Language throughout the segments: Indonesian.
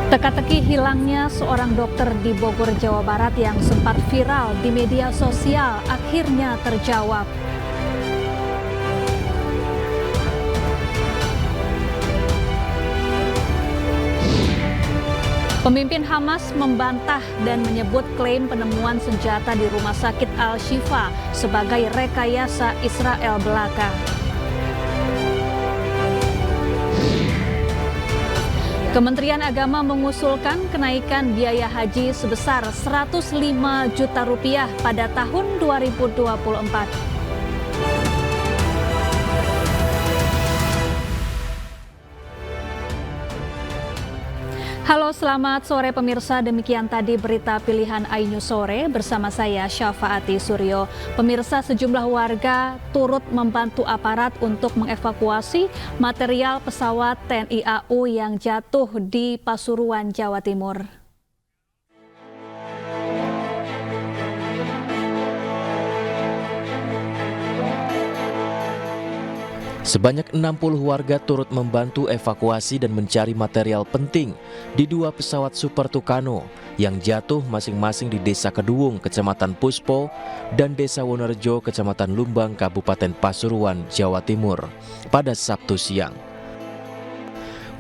Teka-teki hilangnya seorang dokter di Bogor, Jawa Barat yang sempat viral di media sosial akhirnya terjawab. Pemimpin Hamas membantah dan menyebut klaim penemuan senjata di Rumah Sakit Al-Shifa sebagai rekayasa Israel belaka. Kementerian Agama mengusulkan kenaikan biaya haji sebesar 105 juta rupiah pada tahun 2024. Halo, selamat sore pemirsa. Demikian tadi berita pilihan iNews Sore bersama saya Syafaati Suryo. Pemirsa, sejumlah warga turut membantu aparat untuk mengevakuasi material pesawat TNI AU yang jatuh di Pasuruan, Jawa Timur. Sebanyak 60 warga turut membantu evakuasi dan mencari material penting di dua pesawat Super Tucano yang jatuh masing-masing di Desa Keduwung, Kecamatan Puspo, dan Desa Wonorejo, Kecamatan Lumbang, Kabupaten Pasuruan, Jawa Timur, pada Sabtu siang.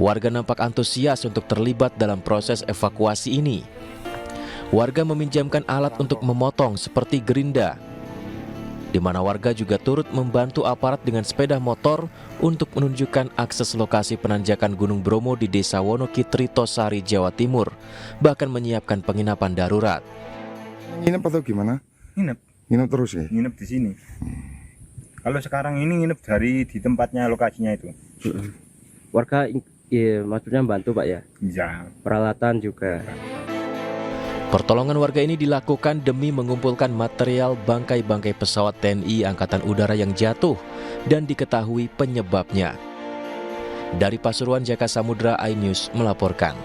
Warga nampak antusias untuk terlibat dalam proses evakuasi ini. Warga meminjamkan alat untuk memotong seperti gerinda, di mana warga juga turut membantu aparat dengan sepeda motor untuk menunjukkan akses lokasi penanjakan Gunung Bromo di Desa Wonokitri, Tosari, Jawa Timur, bahkan menyiapkan penginapan darurat. Nginep atau gimana? Nginep terus ya? Nginep di sini. Kalau sekarang ini nginep di tempatnya, lokasinya itu. Warga ya, maksudnya bantu Pak ya? Iya. Peralatan juga. Pertolongan warga ini dilakukan demi mengumpulkan material bangkai-bangkai pesawat TNI Angkatan Udara yang jatuh dan diketahui penyebabnya. Dari Pasuruan, Jaka Samudra, iNews melaporkan.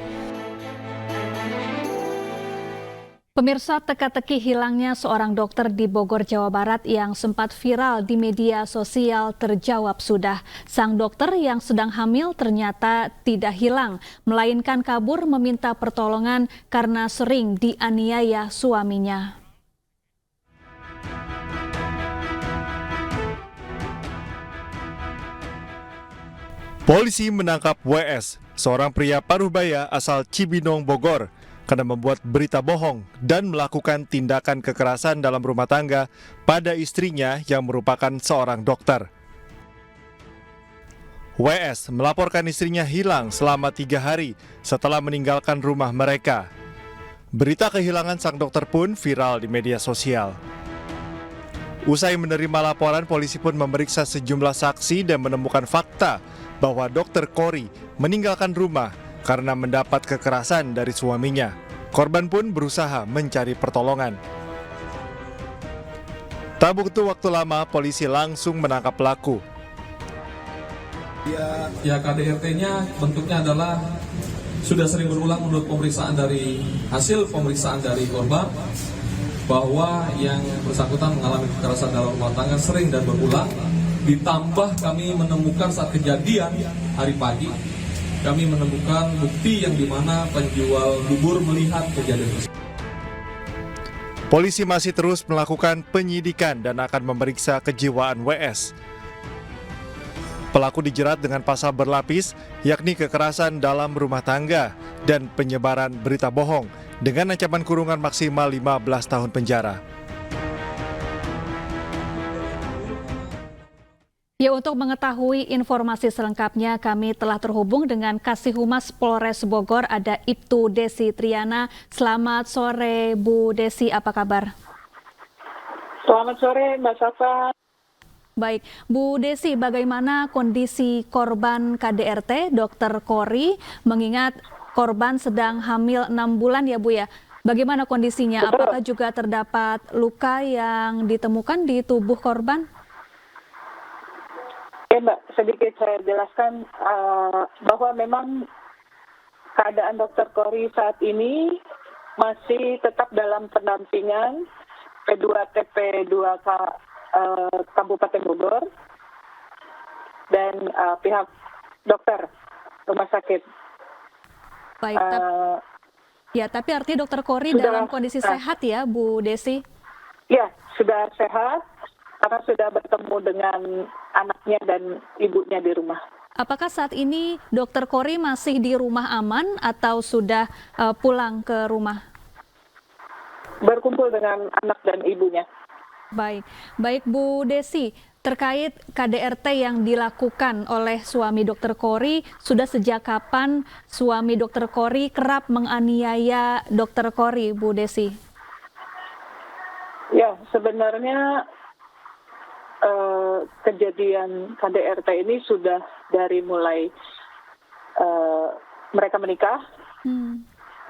Pemirsa, teka-teki hilangnya seorang dokter di Bogor, Jawa Barat yang sempat viral di media sosial terjawab sudah. Sang dokter yang sedang hamil ternyata tidak hilang, melainkan kabur meminta pertolongan karena sering dianiaya suaminya. Polisi menangkap WS, seorang pria paruh baya asal Cibinong, Bogor, karena membuat berita bohong dan melakukan tindakan kekerasan dalam rumah tangga pada istrinya yang merupakan seorang dokter. WS melaporkan istrinya hilang selama 3 hari setelah meninggalkan rumah mereka. Berita kehilangan sang dokter pun viral di media sosial. Usai menerima laporan, polisi pun memeriksa sejumlah saksi dan menemukan fakta bahwa Dr. Kori meninggalkan rumah karena mendapat kekerasan dari suaminya. Korban pun berusaha mencari pertolongan. Tak butuh waktu lama, polisi langsung menangkap pelaku. Ya, KDRT-nya bentuknya adalah sudah sering berulang menurut hasil pemeriksaan dari korban bahwa yang bersangkutan mengalami kekerasan dalam rumah tangga sering dan berulang. Ditambah kami menemukan saat kejadian hari pagi, kami menemukan bukti yang dimana penjual bubur melihat kejadian tersebut. Polisi masih terus melakukan penyidikan dan akan memeriksa kejiwaan WS. Pelaku dijerat dengan pasal berlapis, yakni kekerasan dalam rumah tangga dan penyebaran berita bohong dengan ancaman kurungan maksimal 15 tahun penjara. Ya, untuk mengetahui informasi selengkapnya kami telah terhubung dengan Kasih Humas Polres Bogor, ada Ibtu Desi Triana. Selamat sore Bu Desi, apa kabar? Selamat sore Mbak Safa. Baik, Bu Desi, bagaimana kondisi korban KDRT Dr. Kori, mengingat korban sedang hamil 6 bulan ya Bu ya? Bagaimana kondisinya? Apakah juga terdapat luka yang ditemukan di tubuh korban? Ya Mbak, sedikit saya jelaskan bahwa memang keadaan Dr. Kori saat ini masih tetap dalam pendampingan P2TP 2K Kabupaten Bogor dan pihak dokter rumah sakit. Baik, tapi artinya Dokter Kori sudah, dalam kondisi sehat ya, Bu Desi? Ya, sudah sehat karena sudah bertemu dengan anaknya dan ibunya di rumah. Apakah saat ini Dokter Kori masih di rumah aman atau sudah pulang ke rumah? Berkumpul dengan anak dan ibunya. Baik Bu Desi, terkait KDRT yang dilakukan oleh suami Dokter Kori, sudah sejak kapan suami Dokter Kori kerap menganiaya Dokter Kori, Bu Desi? Ya, sebenarnya kejadian KDRT ini sudah dari mulai mereka menikah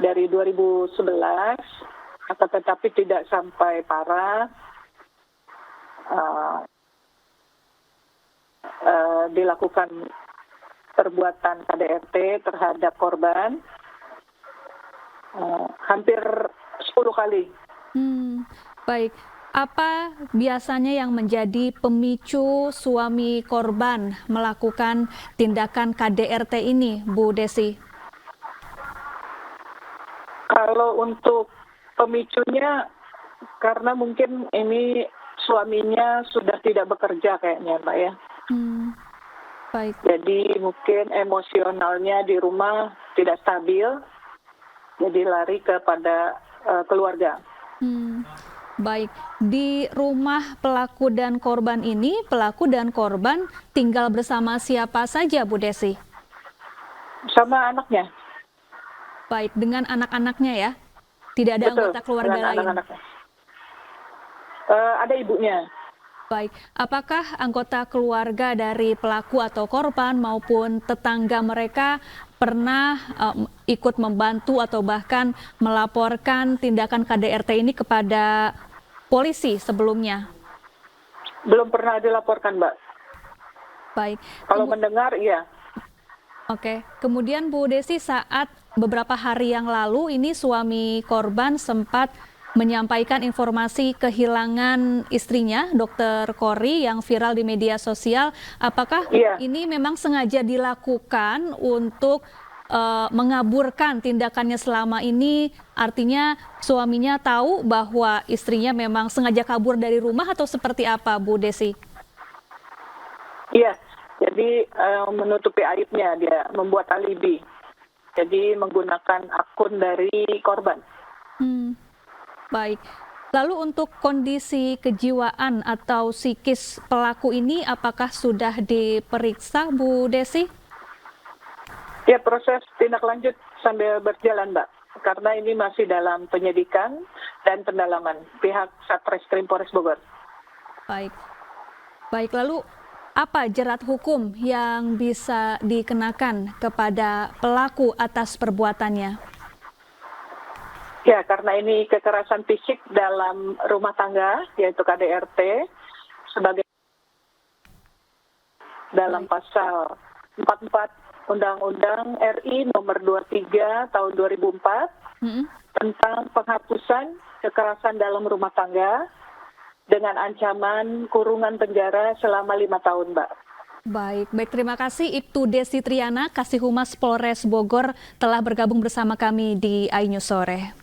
dari 2011, tetapi tidak sampai parah. Dilakukan perbuatan KDRT terhadap korban hampir 10 kali. Baik. Apa biasanya yang menjadi pemicu suami korban melakukan tindakan KDRT ini, Bu Desi? Kalau untuk pemicunya, karena mungkin ini suaminya sudah tidak bekerja kayaknya, Mbak ya. Baik. Jadi mungkin emosionalnya di rumah tidak stabil, jadi lari kepada keluarga. Baik, di rumah pelaku dan korban ini, pelaku dan korban tinggal bersama siapa saja, Bu Desi? Sama anaknya. Baik, dengan anak-anaknya ya? Tidak ada anggota keluarga lain? Ada ibunya. Baik, apakah anggota keluarga dari pelaku atau korban maupun tetangga mereka pernah ikut membantu atau bahkan melaporkan tindakan KDRT ini kepada polisi sebelumnya? Belum pernah dilaporkan, Mbak. Baik. Kalau mendengar, iya. Oke, kemudian Bu Desi, saat beberapa hari yang lalu ini suami korban sempat menyampaikan informasi kehilangan istrinya, Dokter Kori, yang viral di media sosial. Apakah ini memang sengaja dilakukan untuk mengaburkan tindakannya selama ini? Artinya suaminya tahu bahwa istrinya memang sengaja kabur dari rumah atau seperti apa, Bu Desi? Iya, jadi menutupi aibnya, dia membuat alibi. Jadi menggunakan akun dari korban. Baik. Lalu untuk kondisi kejiwaan atau psikis pelaku ini apakah sudah diperiksa, Bu Desi? Ya, proses tindak lanjut sambil berjalan, Mbak. Karena ini masih dalam penyidikan dan pendalaman pihak Satreskrim Polres Bogor. Baik, lalu apa jerat hukum yang bisa dikenakan kepada pelaku atas perbuatannya? Ya, karena ini kekerasan fisik dalam rumah tangga, yaitu KDRT, sebagai dalam pasal 44 Undang-Undang RI nomor 23 tahun 2004 tentang penghapusan kekerasan dalam rumah tangga dengan ancaman kurungan penjara selama 5 tahun, Mbak. Baik, terima kasih Ibtu Desi Triana, Kasih Humas Polres Bogor telah bergabung bersama kami di iNews Sore.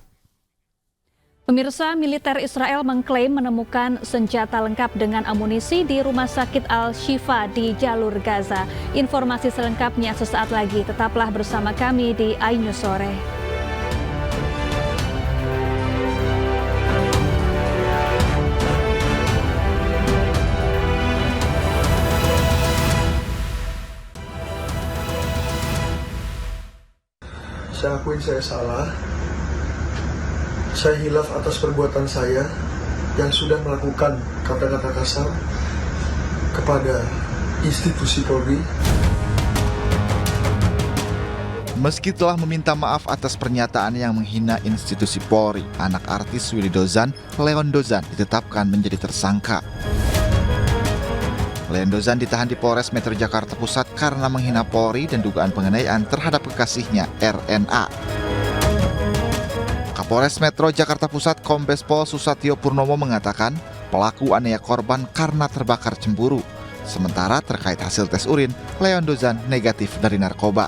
Pemirsa, militer Israel mengklaim menemukan senjata lengkap dengan amunisi di Rumah Sakit Al-Shifa di jalur Gaza. Informasi selengkapnya sesaat lagi, tetaplah bersama kami di iNews Sore. Saya akui saya salah. Saya hilaf atas perbuatan saya yang sudah melakukan kata-kata kasar kepada institusi Polri. Meski telah meminta maaf atas pernyataan yang menghina institusi Polri, anak artis Willy Dozan, Leon Dozan, ditetapkan menjadi tersangka. Leon Dozan ditahan di Polres Metro Jakarta Pusat karena menghina Polri dan dugaan penganiayaan terhadap kekasihnya RNA. Kapolres Metro Jakarta Pusat Kombes Pol Susatyo Purnomo mengatakan pelaku aniaya korban karena terbakar cemburu. Sementara terkait hasil tes urin, Leon Dozan negatif dari narkoba.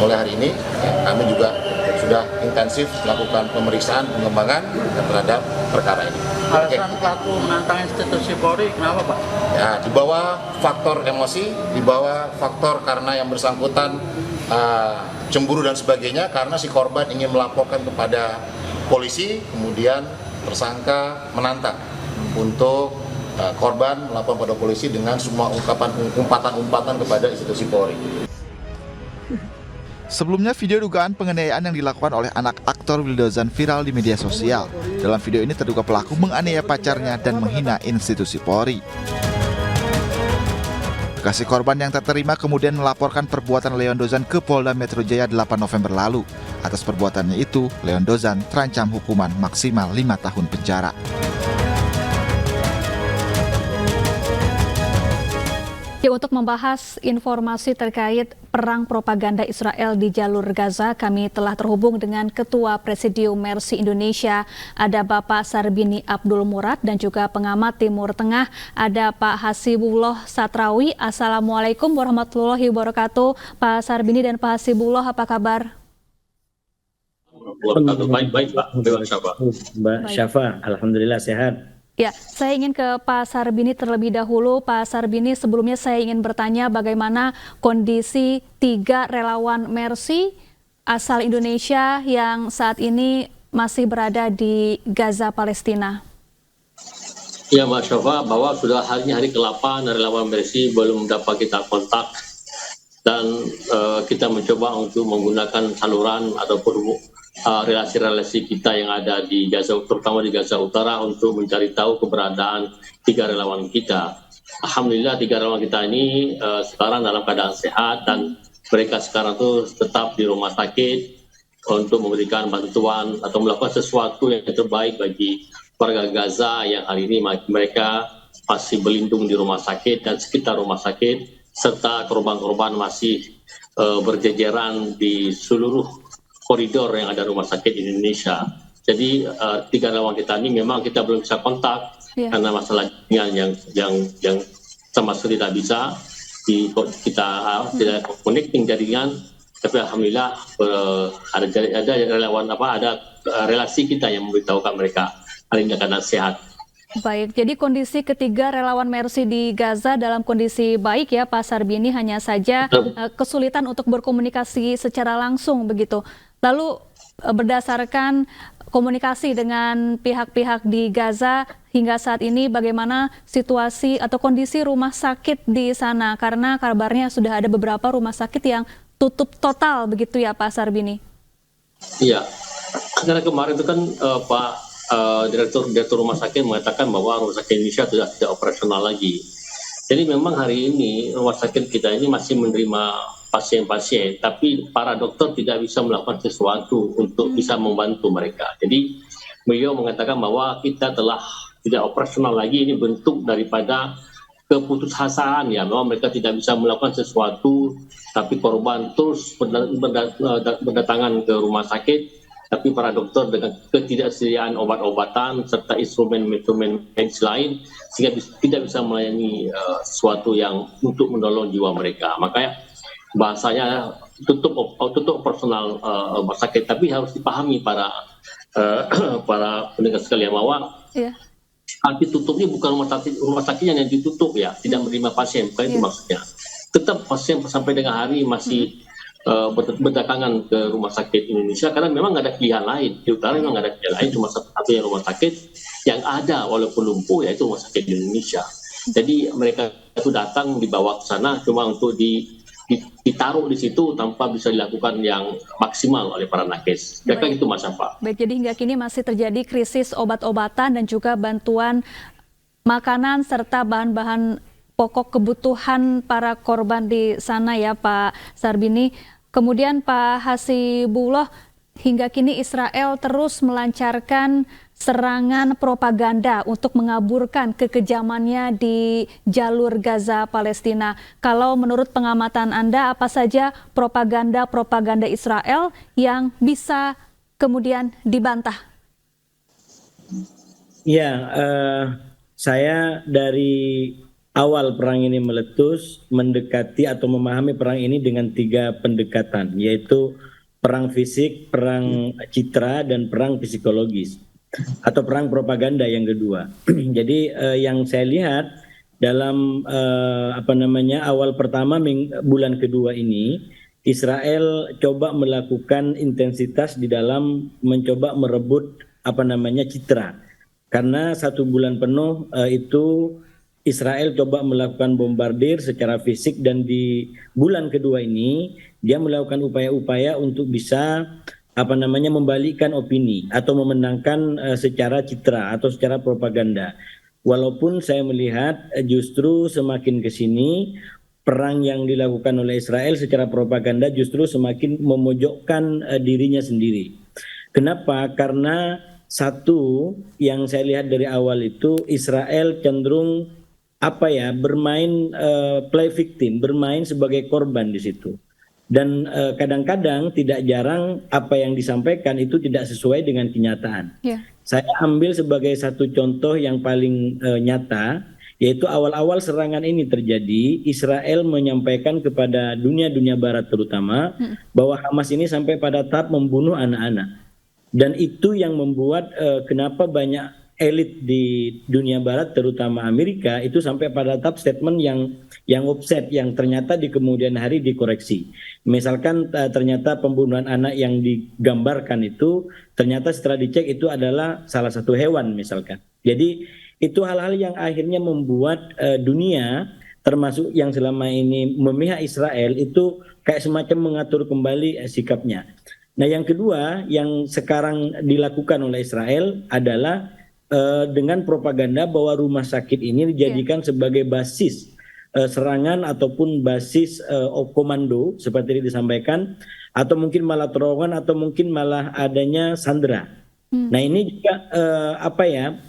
mulai hari ini kami juga sudah intensif melakukan pemeriksaan pengembangan terhadap perkara ini. Alasan pelaku menantang institusi Polri kenapa, Pak? Ya, di bawah faktor emosi, di bawah faktor karena yang bersangkutan cemburu dan sebagainya, karena si korban ingin melaporkan kepada polisi, kemudian tersangka menantang untuk korban melapor pada polisi dengan semua umpatan-umpatan kepada institusi Polri. Sebelumnya, video dugaan penganiayaan yang dilakukan oleh anak aktor Willy viral di media sosial. Dalam video ini terduga pelaku menganiaya pacarnya dan menghina institusi Polri. Kekasih korban yang tak terima kemudian melaporkan perbuatan Leon Dozan ke Polda Metro Jaya 8 November lalu. Atas perbuatannya itu, Leon Dozan terancam hukuman maksimal 5 tahun penjara. Ya, untuk membahas informasi terkait perang propaganda Israel di jalur Gaza, kami telah terhubung dengan Ketua Presidium Mercy Indonesia, ada Bapak Sarbini Abdul Murad, dan juga pengamat Timur Tengah, ada Pak Hasibullah Satrawi. Assalamualaikum warahmatullahi wabarakatuh. Pak Sarbini dan Pak Hasibullah, apa kabar? Baik, Pak. Mbak Syafa, alhamdulillah sehat. Ya, saya ingin ke Pak Sarbini terlebih dahulu. Pak Sarbini, sebelumnya saya ingin bertanya bagaimana kondisi 3 relawan Mercy asal Indonesia yang saat ini masih berada di Gaza, Palestina. Ya, Mbak Syafa, bahwa sudah hari ke-8 relawan Mercy belum dapat kita kontak, dan kita mencoba untuk menggunakan saluran ataupun relasi-relasi kita yang ada di Gaza, terutama di Gaza Utara, untuk mencari tahu keberadaan 3 relawan kita. Alhamdulillah 3 relawan kita ini sekarang dalam keadaan sehat, dan mereka sekarang tuh tetap di rumah sakit untuk memberikan bantuan atau melakukan sesuatu yang terbaik bagi warga Gaza yang hari ini mereka masih berlindung di rumah sakit dan sekitar rumah sakit, serta korban-korban masih berjejeran di seluruh koridor yang ada rumah sakit di Indonesia. Jadi 3 relawan kita ini memang kita belum bisa kontak karena masalahnya yang sama sekali tidak bisa kita tidak connecting jaringan. Tapi alhamdulillah ada relawan ada relasi kita yang memberitahukan mereka hari ini keadaan sehat. Baik, jadi kondisi ketiga relawan Mercy di Gaza dalam kondisi baik ya Pak Sarbini, hanya saja kesulitan untuk berkomunikasi secara langsung begitu. Lalu berdasarkan komunikasi dengan pihak-pihak di Gaza hingga saat ini, bagaimana situasi atau kondisi rumah sakit di sana? Karena kabarnya sudah ada beberapa rumah sakit yang tutup total begitu ya Pak Sarbini? Iya, karena kemarin itu kan Direktur Rumah Sakit mengatakan bahwa rumah sakit Indonesia sudah tidak operasional lagi. Jadi memang hari ini rumah sakit kita ini masih menerima pasien-pasien, tapi para dokter tidak bisa melakukan sesuatu untuk bisa membantu mereka. Jadi beliau mengatakan bahwa kita telah tidak operasional lagi, ini bentuk daripada keputusasaan ya, bahwa mereka tidak bisa melakukan sesuatu, tapi korban terus berdatangan ke rumah sakit, tapi para dokter dengan ketidaksediaan obat-obatan serta instrumen-instrumen medis lain sehingga tidak bisa melayani sesuatu yang untuk menolong jiwa mereka. Makanya bahasanya tutup operasional rumah sakit, tapi harus dipahami para pendengar sekalian bahwa arti tutupnya bukan rumah sakitnya yang ditutup ya, tidak menerima pasien, bukan itu maksudnya. Tetap pasien sampai dengan hari masih berdatangan ke rumah sakit Indonesia karena memang nggak ada pilihan lain. Di utara memang nggak ada pilihan lain, cuma satu-satunya rumah sakit yang ada walaupun lumpuh yaitu rumah sakit di Indonesia. Jadi mereka itu datang dibawa ke sana cuma untuk ditaruh di situ tanpa bisa dilakukan yang maksimal oleh para nakes. Mereka itu Mas Syafa. Baik, jadi hingga kini masih terjadi krisis obat-obatan dan juga bantuan makanan serta bahan-bahan pokok kebutuhan para korban di sana ya Pak Sarbini. Kemudian Pak Hasibullah, hingga kini Israel terus melancarkan serangan propaganda untuk mengaburkan kekejamannya di jalur Gaza, Palestina. Kalau menurut pengamatan Anda, apa saja propaganda Israel yang bisa kemudian dibantah? Ya, saya dari awal perang ini meletus mendekati atau memahami perang ini dengan 3 pendekatan, yaitu perang fisik, perang citra, dan perang psikologis atau perang propaganda yang kedua. Jadi yang saya lihat dalam awal pertama bulan kedua ini, Israel coba melakukan intensitas di dalam mencoba merebut citra, karena 1 bulan penuh itu Israel coba melakukan bombardir secara fisik, dan di bulan kedua ini dia melakukan upaya-upaya untuk bisa membalikkan opini atau memenangkan secara citra atau secara propaganda. Walaupun saya melihat justru semakin ke sini perang yang dilakukan oleh Israel secara propaganda justru semakin memojokkan dirinya sendiri. Kenapa? Karena satu yang saya lihat dari awal itu, Israel cenderung bermain play victim, bermain sebagai korban di situ. Dan kadang-kadang tidak jarang apa yang disampaikan itu tidak sesuai dengan kenyataan. Yeah. Saya ambil sebagai satu contoh yang paling nyata, yaitu awal-awal serangan ini terjadi, Israel menyampaikan kepada dunia barat terutama bahwa Hamas ini sampai pada tahap membunuh anak-anak. Dan itu yang membuat kenapa banyak elit di dunia barat terutama Amerika itu sampai pada tahap statement yang offset, yang ternyata di kemudian hari dikoreksi. Misalkan ternyata pembunuhan anak yang digambarkan itu ternyata setelah dicek itu adalah salah satu hewan misalkan. Jadi itu hal-hal yang akhirnya membuat dunia termasuk yang selama ini memihak Israel itu kayak semacam mengatur kembali sikapnya. Nah yang kedua yang sekarang dilakukan oleh Israel adalah dengan propaganda bahwa rumah sakit ini dijadikan sebagai basis serangan ataupun basis komando seperti disampaikan, atau mungkin malah terowongan, atau mungkin malah adanya sandera. Nah ini juga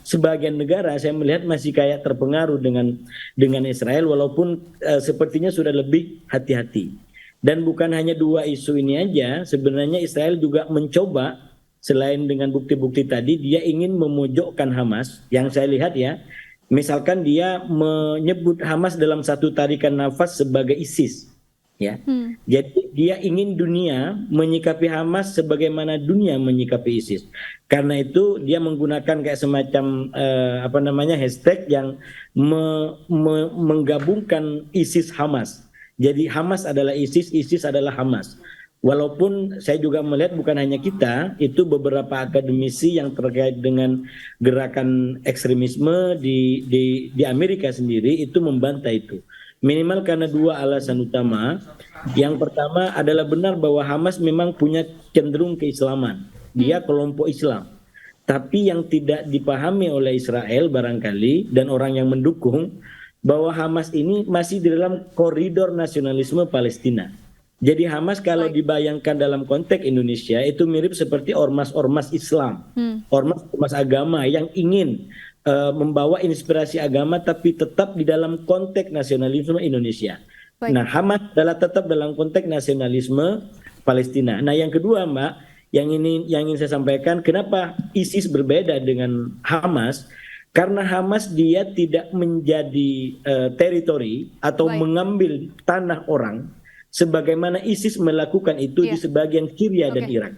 sebagian negara saya melihat masih kayak terpengaruh dengan Israel, walaupun sepertinya sudah lebih hati-hati. Dan bukan hanya 2 isu ini aja, sebenarnya Israel juga mencoba, selain dengan bukti-bukti tadi, dia ingin memojokkan Hamas. Yang saya lihat ya, misalkan dia menyebut Hamas dalam satu tarikan nafas sebagai ISIS, ya. Jadi dia ingin dunia menyikapi Hamas sebagaimana dunia menyikapi ISIS. Karena itu dia menggunakan kayak semacam hashtag yang menggabungkan ISIS Hamas. Jadi Hamas adalah ISIS, ISIS adalah Hamas. Walaupun saya juga melihat bukan hanya kita, itu beberapa akademisi yang terkait dengan gerakan ekstremisme di Amerika sendiri itu membantah itu. Minimal karena 2 alasan utama. Yang pertama adalah benar bahwa Hamas memang punya cenderung keislaman. Dia kelompok Islam. Tapi yang tidak dipahami oleh Israel barangkali dan orang yang mendukung, bahwa Hamas ini masih di dalam koridor nasionalisme Palestina. Jadi Hamas kalau dibayangkan dalam konteks Indonesia itu mirip seperti ormas-ormas Islam, ormas-ormas agama yang ingin membawa inspirasi agama tapi tetap di dalam konteks nasionalisme Indonesia. Nah Hamas adalah tetap dalam konteks nasionalisme Palestina. Nah yang kedua Mbak, yang ingin saya sampaikan, kenapa ISIS berbeda dengan Hamas? Karena Hamas dia tidak menjadi teritori atau mengambil tanah orang, sebagaimana ISIS melakukan itu di sebagian Syria dan Irak.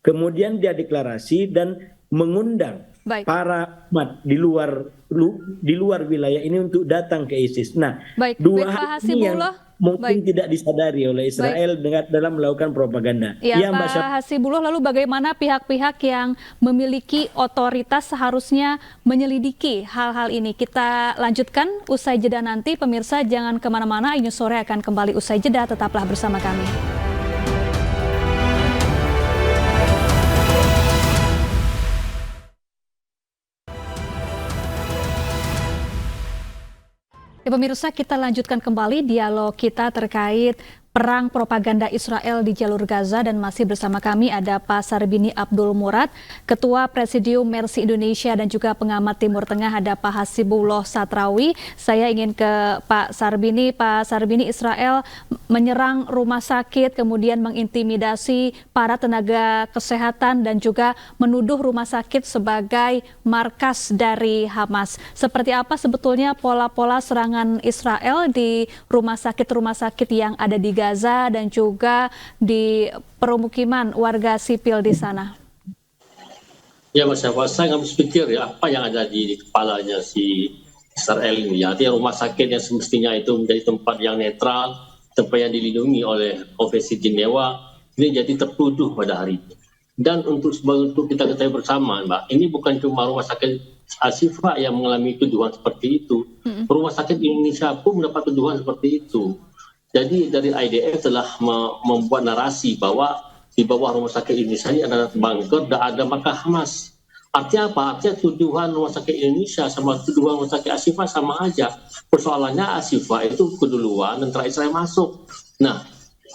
Kemudian dia deklarasi dan mengundang para umat di luar wilayah ini untuk datang ke ISIS. Nah, 2 hal ini yang mungkin tidak disadari oleh Israel dalam melakukan propaganda. Ya, Pak Hasibullah, lalu bagaimana pihak-pihak yang memiliki otoritas seharusnya menyelidiki hal-hal ini? Kita lanjutkan usai jeda nanti. Pemirsa jangan kemana-mana, Inews Sore akan kembali usai jeda, tetaplah bersama kami. Ya, pemirsa, kita lanjutkan kembali dialog kita terkait perang propaganda Israel di jalur Gaza, dan masih bersama kami ada Pak Sarbini Abdul Murad, Ketua Presidium Mercy Indonesia, dan juga pengamat Timur Tengah ada Pak Hasibullah Satrawi. Saya ingin ke Pak Sarbini. Pak Sarbini, Israel menyerang rumah sakit, kemudian mengintimidasi para tenaga kesehatan dan juga menuduh rumah sakit sebagai markas dari Hamas. Seperti apa sebetulnya pola-pola serangan Israel di rumah sakit yang ada di Gaza dan juga di permukiman warga sipil di sana? Ya Mas Syafa, saya nggak habis pikir ya apa yang ada di kepalanya si Israel ini. Artinya rumah sakit yang semestinya itu menjadi tempat yang netral, tempat yang dilindungi oleh Konvensi Jenewa, ini jadi tertuduh pada hari ini. Dan untuk kita ketahui bersama, Mbak, ini bukan cuma rumah sakit Ashifa yang mengalami tuduhan seperti itu. Rumah sakit Indonesia pun mendapat tuduhan seperti itu. Jadi dari IDF telah membuat narasi bahwa di bawah rumah sakit Indonesia ini ada bunker dan ada markas Hamas. Artinya apa? Artinya tuduhan rumah sakit Indonesia sama tuduhan rumah sakit Ashifa sama aja. Persoalannya Ashifa itu keduluan tentara Israel masuk. Nah,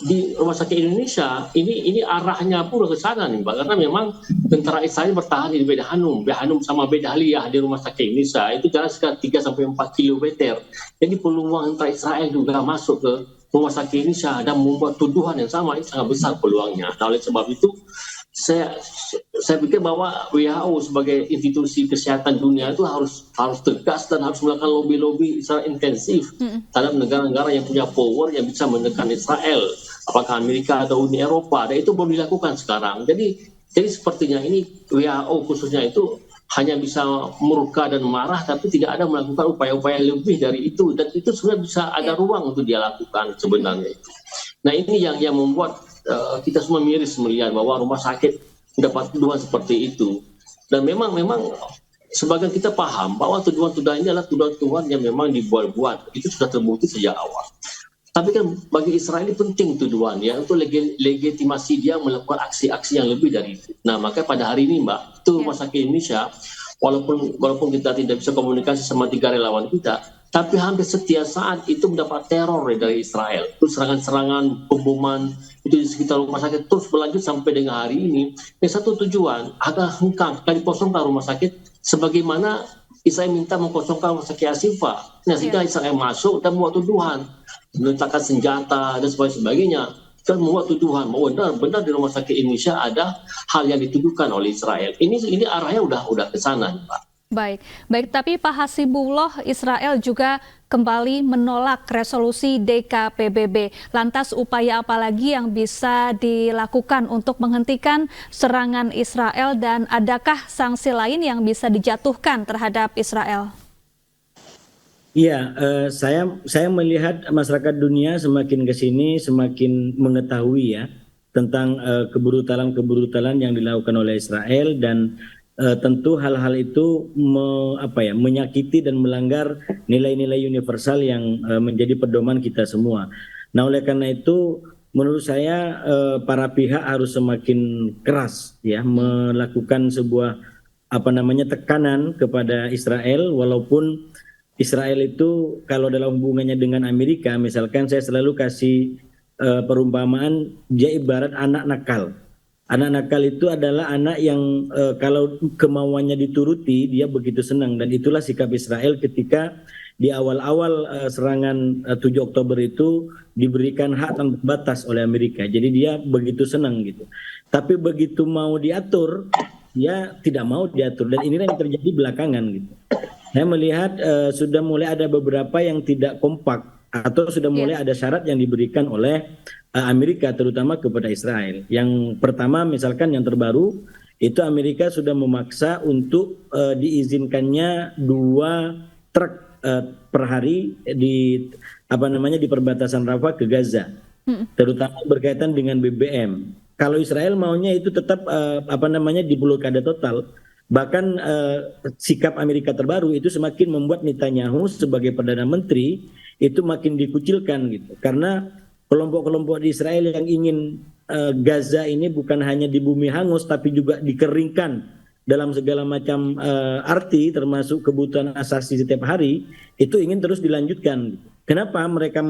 di rumah sakit Indonesia ini arahnya pun ke sana nih, Mbak, karena memang tentara Israel bertahan di Beit Hanum sama Beit Aliyah di rumah sakit Indonesia itu jarak sekitar 3-4 kilometer. Jadi peluang tentara Israel juga masuk ke rumah sakit Indonesia dan membuat tuduhan yang sama ini sangat besar peluangnya. Nah, oleh sebab itu saya pikir bahwa WHO sebagai institusi kesehatan dunia itu harus tegas dan harus melakukan lobby secara intensif terhadap negara-negara yang punya power yang bisa menekan Israel, apakah Amerika atau Uni Eropa, dan itu belum dilakukan sekarang. Jadi sepertinya ini WHO khususnya itu hanya bisa murka dan marah, tapi tidak ada melakukan upaya-upaya lebih dari itu, dan itu sebenarnya bisa ada ruang untuk dia lakukan sebenarnya itu. Nah, ini yang membuat kita semua miris melihat bahwa rumah sakit dapat tuduhan seperti itu. Dan memang sebagian kita paham bahwa tuduhan-tuduhan ini adalah tuduhan-tuduhan yang memang dibuat-buat. Itu sudah terbukti sejak awal. Tapi kan bagi Israel ini penting tuduhan ya, untuk legitimasi dia melakukan aksi-aksi yang lebih dari itu. Nah, maka pada hari ini, Mbak, itu rumah sakit Indonesia, walaupun kita tidak bisa komunikasi sama 3 relawan kita, tapi hampir setiap saat itu mendapat teror dari Israel. Itu serangan-serangan, pemboman itu di sekitar rumah sakit terus berlanjut sampai dengan hari ini. Yang satu tujuan agar hengkang dikosongkan rumah sakit, sebagaimana Israel minta mengkosongkan rumah sakit Ashifa. Nah, sehingga Israel masuk dan membuat tuduhan, meletakkan senjata dan sebagainya, dan membuat tuduhan bahwa benar di rumah sakit Indonesia ada hal yang dituduhkan oleh Israel. Ini arahnya udah ke sana, Pak. Baik, tapi Pak Hasibullah, Israel juga kembali menolak resolusi DKPBB. Lantas upaya apa lagi yang bisa dilakukan untuk menghentikan serangan Israel, dan adakah sanksi lain yang bisa dijatuhkan terhadap Israel? Iya, saya melihat masyarakat dunia semakin ke sini semakin mengetahui ya tentang kebrutalan yang dilakukan oleh Israel, dan tentu hal-hal itu menyakiti dan melanggar nilai-nilai universal yang menjadi pedoman kita semua. Nah, oleh karena itu menurut saya para pihak harus semakin keras ya melakukan sebuah tekanan kepada Israel, walaupun Israel itu kalau dalam hubungannya dengan Amerika, misalkan saya selalu kasih perumpamaan dia ibarat anak nakal. Anak nakal itu adalah anak yang kalau kemauannya dituruti dia begitu senang, dan itulah sikap Israel ketika di awal-awal serangan 7 Oktober itu diberikan hak tanpa batas oleh Amerika. Jadi dia begitu senang gitu. Tapi begitu mau diatur, dia tidak mau diatur, dan inilah yang terjadi belakangan gitu. Saya melihat sudah mulai ada beberapa yang tidak kompak, atau sudah mulai ada syarat yang diberikan oleh Amerika terutama kepada Israel. Yang pertama misalkan yang terbaru itu Amerika sudah memaksa untuk diizinkannya 2 truk per hari di perbatasan Rafah ke Gaza, terutama berkaitan dengan BBM. Kalau Israel maunya itu tetap diblokade total. Bahkan sikap Amerika terbaru itu semakin membuat Netanyahu sebagai Perdana Menteri itu makin dikucilkan gitu. Karena kelompok-kelompok di Israel yang ingin Gaza ini bukan hanya di bumi hangus tapi juga dikeringkan dalam segala macam arti, termasuk kebutuhan asasi setiap hari, itu ingin terus dilanjutkan. Kenapa mereka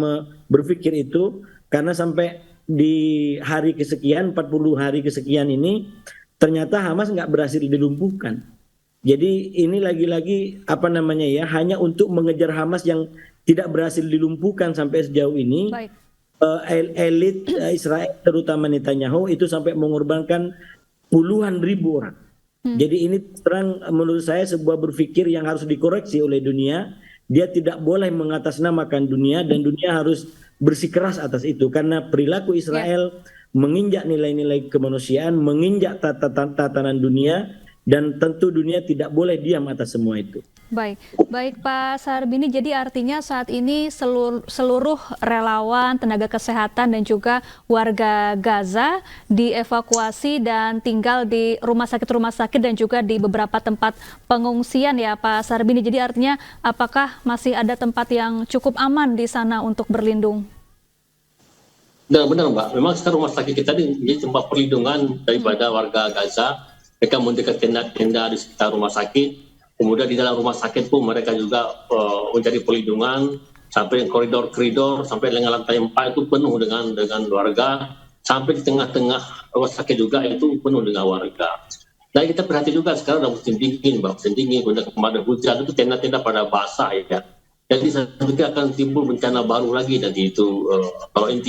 berpikir itu? karena sampai di hari kesekian, 40 hari kesekian ini, ternyata Hamas nggak berhasil dilumpuhkan. Jadi ini lagi-lagi hanya untuk mengejar Hamas yang tidak berhasil dilumpuhkan sampai sejauh ini. Baik. Elit Israel, terutama Netanyahu, itu sampai mengorbankan puluhan ribu orang. Jadi ini terang menurut saya sebuah berpikir yang harus dikoreksi oleh dunia. Dia tidak boleh mengatasnamakan dunia, dan dunia harus bersikeras atas itu, karena perilaku Israel menginjak nilai-nilai kemanusiaan, menginjak tatanan dunia, dan tentu dunia tidak boleh diam atas semua itu. Baik Pak Sarbini, jadi artinya saat ini seluruh relawan, tenaga kesehatan dan juga warga Gaza dievakuasi dan tinggal di rumah sakit dan juga di beberapa tempat pengungsian ya Pak Sarbini. Jadi artinya apakah masih ada tempat yang cukup aman di sana untuk berlindung? Benar Mbak, memang sekarang rumah sakit kita ini menjadi tempat perlindungan daripada warga Gaza. Mereka mendekat tenda-tenda di sekitar rumah sakit. Kemudian di dalam rumah sakit pun mereka juga menjadi perlindungan, sampai koridor-koridor, sampai dengan lantai 4 itu penuh dengan warga, sampai di tengah-tengah rumah sakit juga itu penuh dengan warga. Dan kita perhati juga sekarang dalam musim dingin, kemudian kemarin hujan itu tenda-tenda pada basah ya. Jadi nanti akan timbul bencana baru lagi nanti itu kalau ini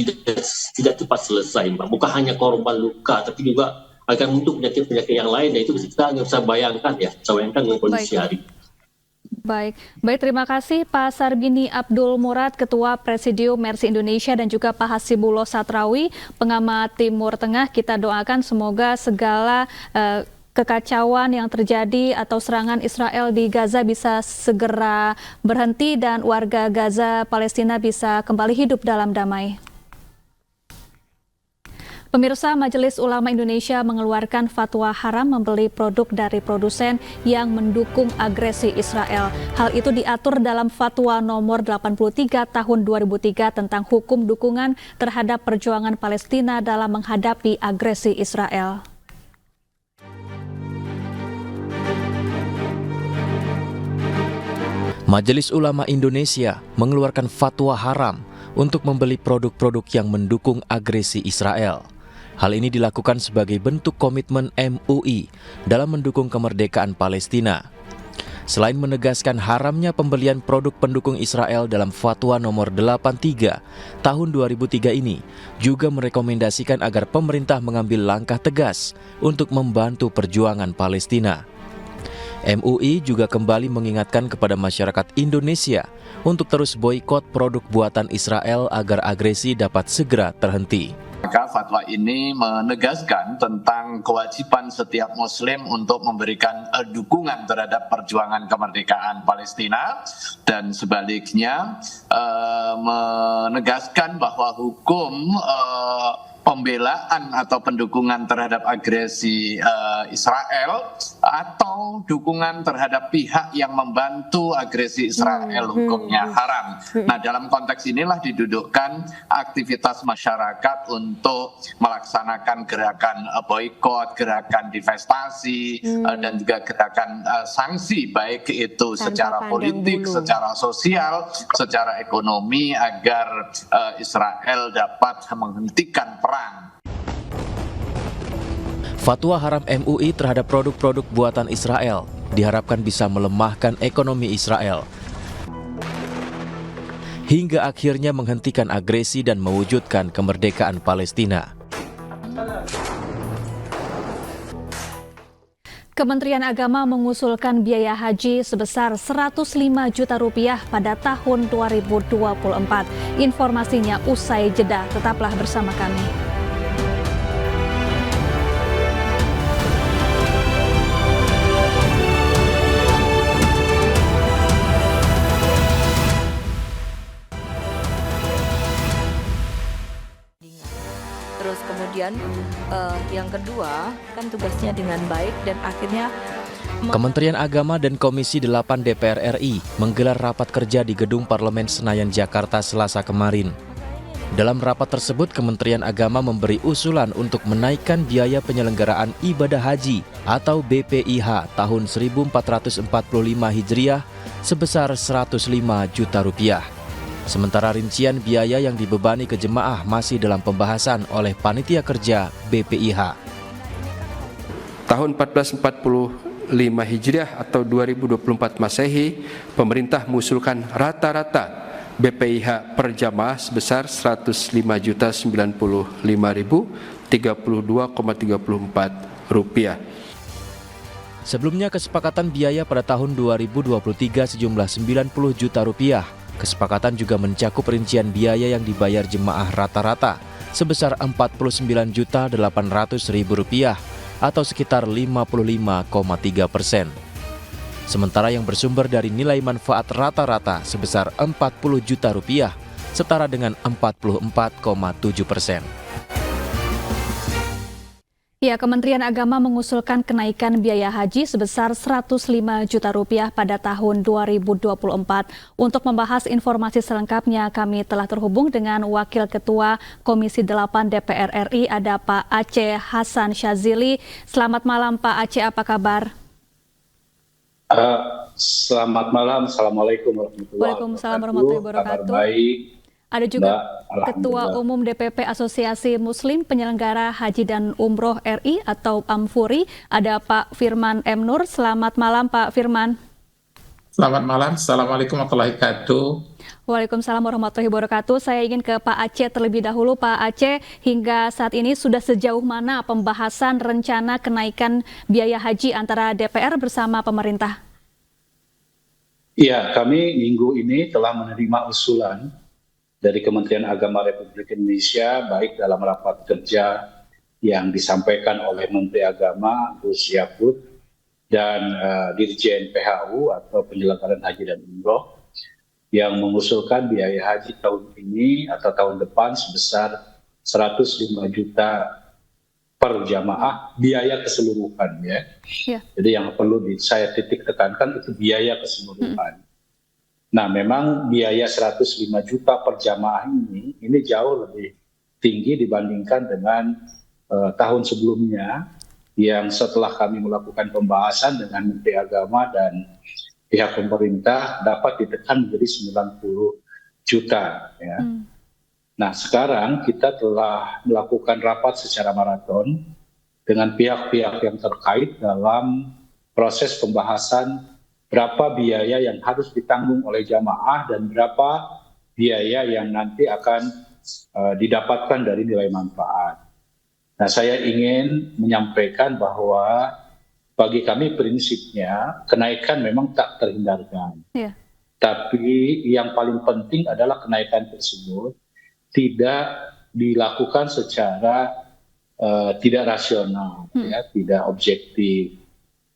tidak cepat selesai, Mbak. Bukan hanya korban luka, tapi juga akan untuk penyakit-penyakit yang lain, dan itu kita nggak bisa bayangkan dengan kondisi hari. Baik, terima kasih Pak Sarbini Abdul Murad, Ketua Presidium Mercy Indonesia, dan juga Pak Hasibullah Satrawi, pengamat Timur Tengah. Kita doakan semoga segala kekacauan yang terjadi atau serangan Israel di Gaza bisa segera berhenti dan warga Gaza Palestina bisa kembali hidup dalam damai. Pemirsa, Majelis Ulama Indonesia mengeluarkan fatwa haram membeli produk dari produsen yang mendukung agresi Israel. Hal itu diatur dalam fatwa nomor 83 tahun 2003 tentang hukum dukungan terhadap perjuangan Palestina dalam menghadapi agresi Israel. Majelis Ulama Indonesia mengeluarkan fatwa haram untuk membeli produk-produk yang mendukung agresi Israel. Hal ini dilakukan sebagai bentuk komitmen MUI dalam mendukung kemerdekaan Palestina. Selain menegaskan haramnya pembelian produk pendukung Israel dalam fatwa nomor 83 tahun 2003 ini, juga merekomendasikan agar pemerintah mengambil langkah tegas untuk membantu perjuangan Palestina. MUI juga kembali mengingatkan kepada masyarakat Indonesia untuk terus boikot produk buatan Israel agar agresi dapat segera terhenti. Maka fatwa ini menegaskan tentang kewajiban setiap muslim untuk memberikan dukungan terhadap perjuangan kemerdekaan Palestina, dan sebaliknya menegaskan bahwa hukum pembelaan atau pendukungan terhadap agresi Israel atau dukungan terhadap pihak yang membantu agresi Israel hukumnya haram. Nah, dalam konteks inilah didudukkan aktivitas masyarakat untuk melaksanakan gerakan boikot, gerakan divestasi, dan juga gerakan sanksi, baik itu secara politik, secara sosial, secara ekonomi, agar Israel dapat menghentikan perang. Fatwa haram MUI terhadap produk-produk buatan Israel diharapkan bisa melemahkan ekonomi Israel hingga akhirnya menghentikan agresi dan mewujudkan kemerdekaan Palestina. Kementerian Agama mengusulkan biaya haji sebesar 105 juta rupiah pada tahun 2024. Informasinya usai jeda, tetaplah bersama kami. Terus kemudian yang kedua kan tugasnya dengan baik, dan akhirnya Kementerian Agama dan Komisi 8 DPR RI menggelar rapat kerja di Gedung Parlemen Senayan, Jakarta Selasa kemarin. Dalam rapat tersebut, Kementerian Agama memberi usulan untuk menaikkan biaya penyelenggaraan ibadah haji atau BPIH tahun 1445 Hijriah sebesar 105 juta rupiah. Sementara rincian biaya yang dibebani ke jemaah masih dalam pembahasan oleh Panitia Kerja BPIH. Tahun 1445 Hijriah atau 2024 Masehi, pemerintah mengusulkan rata-rata BPIH per jamaah sebesar Rp105.095.032,34. Sebelumnya kesepakatan biaya pada tahun 2023 sejumlah Rp90 juta. Kesepakatan juga mencakup rincian biaya yang dibayar jemaah rata-rata sebesar Rp49.800.000 atau sekitar 55,3%. Sementara yang bersumber dari nilai manfaat rata-rata sebesar Rp40 juta, setara dengan 44,7%. Ya, Kementerian Agama mengusulkan kenaikan biaya haji sebesar Rp105 juta pada tahun 2024. Untuk membahas informasi selengkapnya, kami telah terhubung dengan Wakil Ketua Komisi 8 DPR RI, ada Pak Aceh Hasan Syazili. Selamat malam Pak Aceh, apa kabar? Selamat malam, Assalamualaikum warahmatullahi wabarakatuh. Kabar baik. Ada juga Ketua Umum DPP Asosiasi Muslim Penyelenggara Haji dan Umroh RI atau AMFURI, ada Pak Firman M. Nur. Selamat malam Pak Firman. Selamat malam, Assalamualaikum warahmatullahi wabarakatuh. Waalaikumsalam warahmatullahi wabarakatuh. Saya ingin ke Pak Aceh terlebih dahulu. Pak Aceh, hingga saat ini sudah sejauh mana pembahasan rencana kenaikan biaya haji antara DPR bersama pemerintah? Iya, kami minggu ini telah menerima usulan dari Kementerian Agama Republik Indonesia, baik dalam rapat kerja yang disampaikan oleh Menteri Agama Gus Yakut dan Dirjen PHU atau Penyelenggaraan Haji dan Umroh, yang mengusulkan biaya haji tahun ini atau tahun depan sebesar Rp105 juta per jamaah, biaya keseluruhan ya. Jadi yang perlu saya titik tekankan itu biaya keseluruhan. Nah, memang biaya Rp105 juta per jamaah ini jauh lebih tinggi dibandingkan dengan tahun sebelumnya, yang setelah kami melakukan pembahasan dengan Menteri Agama dan pihak pemerintah dapat ditekan menjadi 90 juta. Ya. Nah, sekarang kita telah melakukan rapat secara maraton dengan pihak-pihak yang terkait dalam proses pembahasan berapa biaya yang harus ditanggung oleh jamaah dan berapa biaya yang nanti akan didapatkan dari nilai manfaat. Nah, saya ingin menyampaikan bahwa bagi kami prinsipnya kenaikan memang tak terhindarkan. Tapi yang paling penting adalah kenaikan tersebut tidak dilakukan secara tidak rasional, ya, tidak objektif.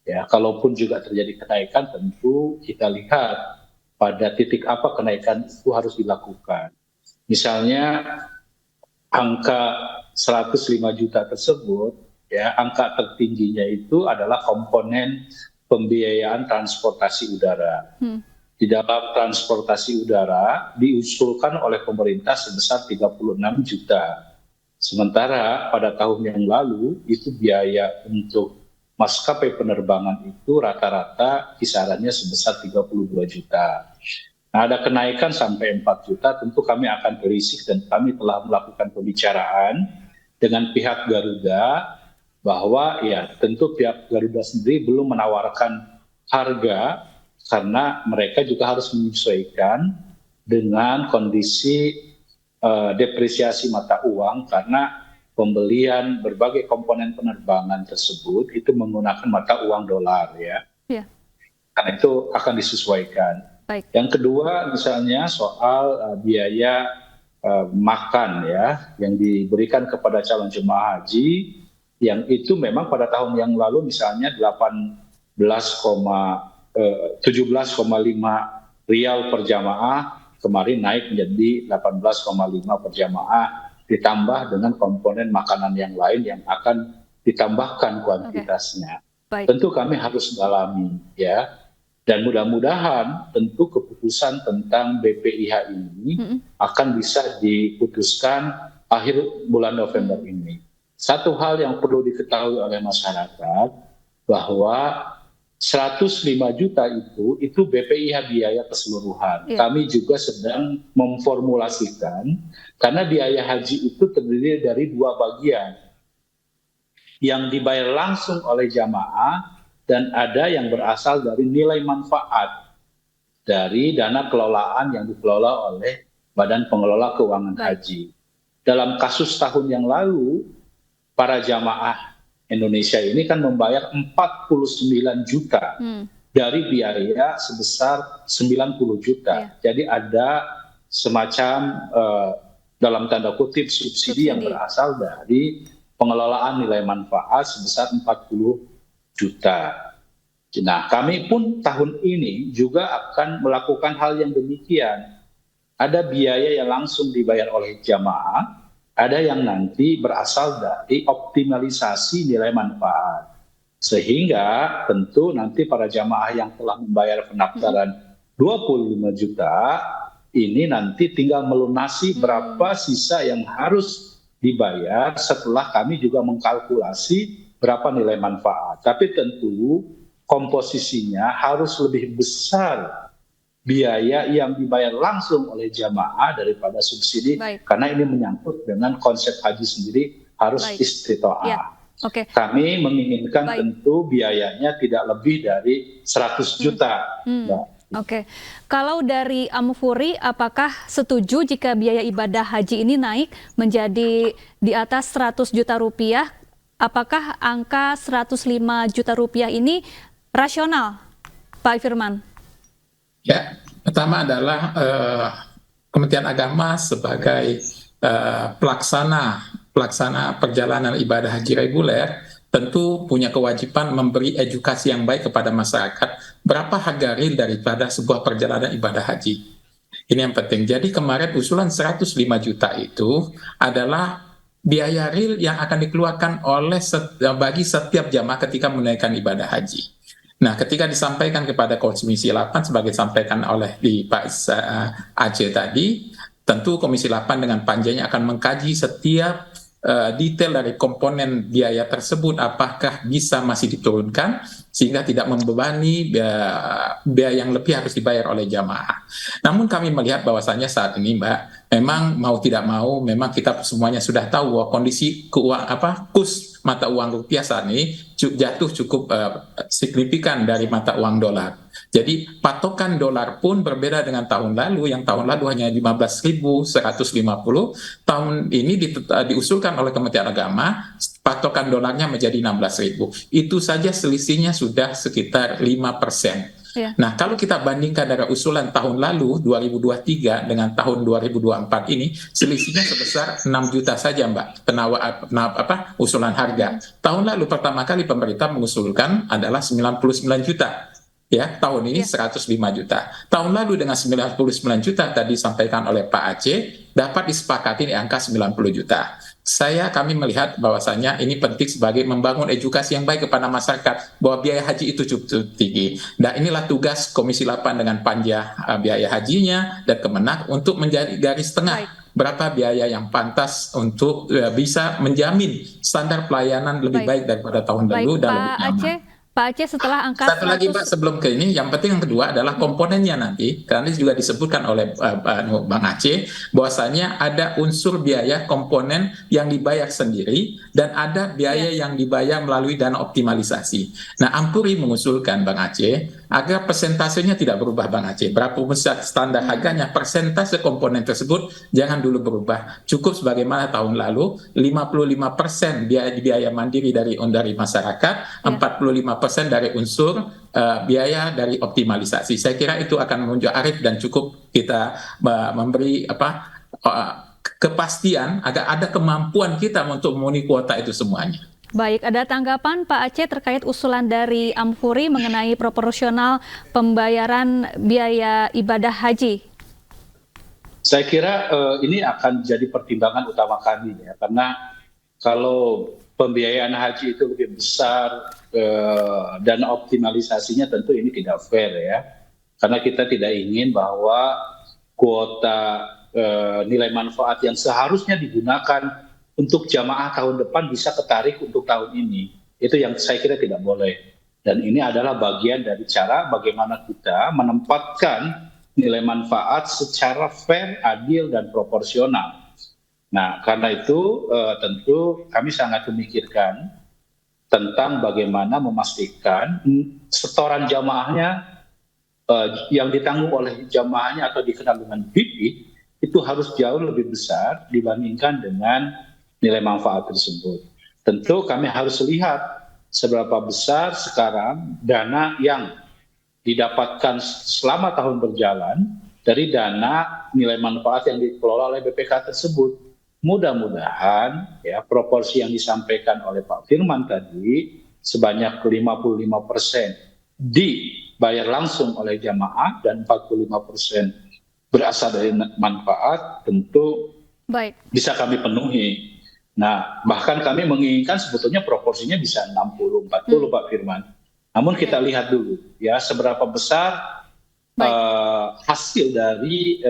Ya, kalaupun juga terjadi kenaikan, tentu kita lihat pada titik apa kenaikan itu harus dilakukan. Misalnya angka 105 juta tersebut, ya, angka tertingginya itu adalah komponen pembiayaan transportasi udara. Di dalam transportasi udara diusulkan oleh pemerintah sebesar 36 juta. Sementara pada tahun yang lalu itu biaya untuk maskapai penerbangan itu rata-rata kisarannya sebesar 32 juta. Nah, ada kenaikan sampai 4 juta, tentu kami akan berisik dan kami telah melakukan pembicaraan dengan pihak Garuda bahwa ya tentu pihak Garuda sendiri belum menawarkan harga karena mereka juga harus menyesuaikan dengan kondisi depresiasi mata uang, karena pembelian berbagai komponen penerbangan tersebut itu menggunakan mata uang dolar ya. Karena itu akan disesuaikan. Yang kedua misalnya soal biaya makan ya yang diberikan kepada calon jemaah haji, yang itu memang pada tahun yang lalu misalnya 17,5 rial per jamaah, kemarin naik menjadi 18,5 per jamaah, ditambah dengan komponen makanan yang lain yang akan ditambahkan kuantitasnya. Tentu kami harus dalami ya, dan mudah-mudahan tentu keputusan tentang BPIH ini akan bisa diputuskan akhir bulan November ini. Satu hal yang perlu diketahui oleh masyarakat bahwa 105 juta itu BPIH biaya keseluruhan. Kami juga sedang memformulasikan, karena biaya haji itu terdiri dari 2 bagian. Yang dibayar langsung oleh jamaah dan ada yang berasal dari nilai manfaat dari dana kelolaan yang dikelola oleh Badan Pengelola Keuangan Haji. Dalam kasus tahun yang lalu, para jamaah Indonesia ini kan membayar 49 juta dari biaya sebesar 90 juta. Jadi ada semacam dalam tanda kutip subsidi yang berasal dari pengelolaan nilai manfaat sebesar 40 juta. Nah, kami pun tahun ini juga akan melakukan hal yang demikian. Ada biaya yang langsung dibayar oleh jamaah, ada yang nanti berasal dari optimalisasi nilai manfaat. Sehingga tentu nanti para jamaah yang telah membayar pendaftaran 25 juta, ini nanti tinggal melunasi berapa sisa yang harus dibayar setelah kami juga mengkalkulasi berapa nilai manfaat. Tapi tentu komposisinya harus lebih besar biaya yang dibayar langsung oleh jamaah daripada subsidi, karena ini menyangkut dengan konsep haji sendiri harus istitoah. Kami menginginkan tentu biayanya tidak lebih dari 100 juta. Kalau dari Amfuri, apakah setuju jika biaya ibadah haji ini naik menjadi di atas 100 juta rupiah? Apakah angka 105 juta rupiah ini rasional, Pak Firman? Ya, pertama adalah Kementerian Agama sebagai pelaksana perjalanan ibadah haji reguler tentu punya kewajiban memberi edukasi yang baik kepada masyarakat berapa harga real daripada sebuah perjalanan ibadah haji. Ini yang penting. Jadi kemarin usulan 105 juta itu adalah biaya real yang akan dikeluarkan oleh bagi setiap jamaah ketika menunaikan ibadah haji. Nah, ketika disampaikan kepada Komisi 8 sebagai disampaikan oleh di Pak Aceh tadi, tentu Komisi 8 dengan panjanya akan mengkaji setiap detail dari komponen biaya tersebut, apakah bisa masih diturunkan sehingga tidak membebani biaya yang lebih harus dibayar oleh jamaah. Namun kami melihat bahwasannya saat ini, Mbak, memang mau tidak mau, memang kita semuanya sudah tahu bahwa kondisi kurs mata uang rupiah saat ini jatuh cukup signifikan dari mata uang dolar. Jadi patokan dolar pun berbeda dengan tahun lalu, yang tahun lalu hanya 15.150, tahun ini diusulkan oleh Kementerian Agama, patokan dolarnya menjadi 16.000. Itu saja selisihnya sudah sekitar 5%. Nah, kalau kita bandingkan dari usulan tahun lalu 2023 dengan tahun 2024 ini, selisihnya sebesar 6 juta saja, Mbak, usulan harga. Tahun lalu pertama kali pemerintah mengusulkan adalah 99 juta. Ya, tahun ini 105 juta. Tahun lalu dengan 99 juta tadi disampaikan oleh Pak Aceh, dapat disepakati di angka 90 juta. Kami melihat bahwasannya ini penting sebagai membangun edukasi yang baik kepada masyarakat bahwa biaya haji itu cukup tinggi. Dan inilah tugas Komisi 8 dengan panja biaya hajinya dan Kemenak untuk menjadi garis tengah berapa biaya yang pantas untuk bisa menjamin standar pelayanan lebih baik daripada tahun lalu dan lebih nyaman. Pak Aceh, setelah angka satu lagi, Pak, sebelum ke ini, yang penting yang kedua adalah komponennya nanti, karena ini juga disebutkan oleh Bang Aceh, bahwasanya ada unsur biaya komponen yang dibayar sendiri dan ada biaya yang dibayar melalui dana optimalisasi. Nah, Ampuri mengusulkan, Bang Aceh, agar persentasenya tidak berubah, Bang Aceh. Berapa standar harganya, persentase komponen tersebut jangan dulu berubah. Cukup sebagaimana tahun lalu, 55% biaya mandiri dari masyarakat, 45% dari unsur biaya dari optimalisasi. Saya kira itu akan menunjuk arif dan cukup kita memberi kepastian agar ada kemampuan kita untuk memenuhi kuota itu semuanya. Baik, ada tanggapan Pak Aceh terkait usulan dari Amfuri mengenai proporsional pembayaran biaya ibadah haji? Saya kira ini akan jadi pertimbangan utama kami ya, karena kalau pembiayaan haji itu lebih besar dan optimalisasinya tentu ini tidak fair ya, karena kita tidak ingin bahwa kuota nilai manfaat yang seharusnya digunakan untuk jamaah tahun depan bisa ketarik untuk tahun ini. Itu yang saya kira tidak boleh. Dan ini adalah bagian dari cara bagaimana kita menempatkan nilai manfaat secara fair, adil, dan proporsional. Nah, karena itu tentu kami sangat memikirkan tentang bagaimana memastikan setoran jamaahnya yang ditanggung oleh jamaahnya atau dikenal dengan BIP itu harus jauh lebih besar dibandingkan dengan nilai manfaat tersebut. Tentu kami harus lihat seberapa besar sekarang dana yang didapatkan selama tahun berjalan dari dana nilai manfaat yang dikelola oleh BPK tersebut. Mudah-mudahan ya proporsi yang disampaikan oleh Pak Firman tadi sebanyak 55% dibayar langsung oleh jamaah dan 45% berasal dari manfaat tentu bisa kami penuhi. Nah, bahkan kami menginginkan sebetulnya proporsinya bisa 60-40 Pak Firman. Namun kita lihat dulu ya seberapa besar hasil dari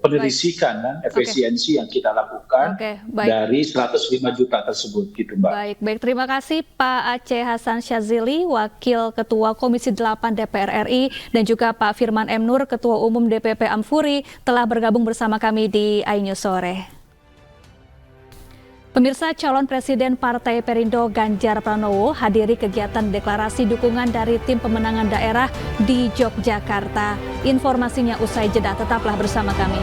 penerisikan dan efisiensi yang kita lakukan dari 105 juta tersebut gitu Mbak. Baik, terima kasih Pak Aceh Hasan Syazili, Wakil Ketua Komisi 8 DPR RI, dan juga Pak Firman M. Nur, Ketua Umum DPP Amfuri, telah bergabung bersama kami di iNews Sore. Pemirsa, calon Presiden Partai Perindo Ganjar Pranowo hadiri kegiatan deklarasi dukungan dari tim pemenangan daerah di Yogyakarta. Informasinya usai jeda, tetaplah bersama kami.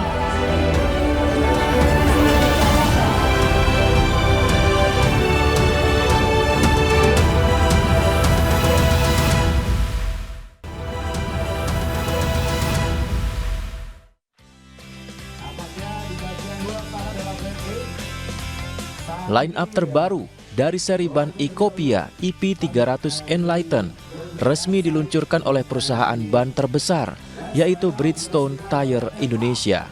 Line up terbaru dari seri ban Ecopia EP300 Enlighten resmi diluncurkan oleh perusahaan ban terbesar, yaitu Bridgestone Tire Indonesia.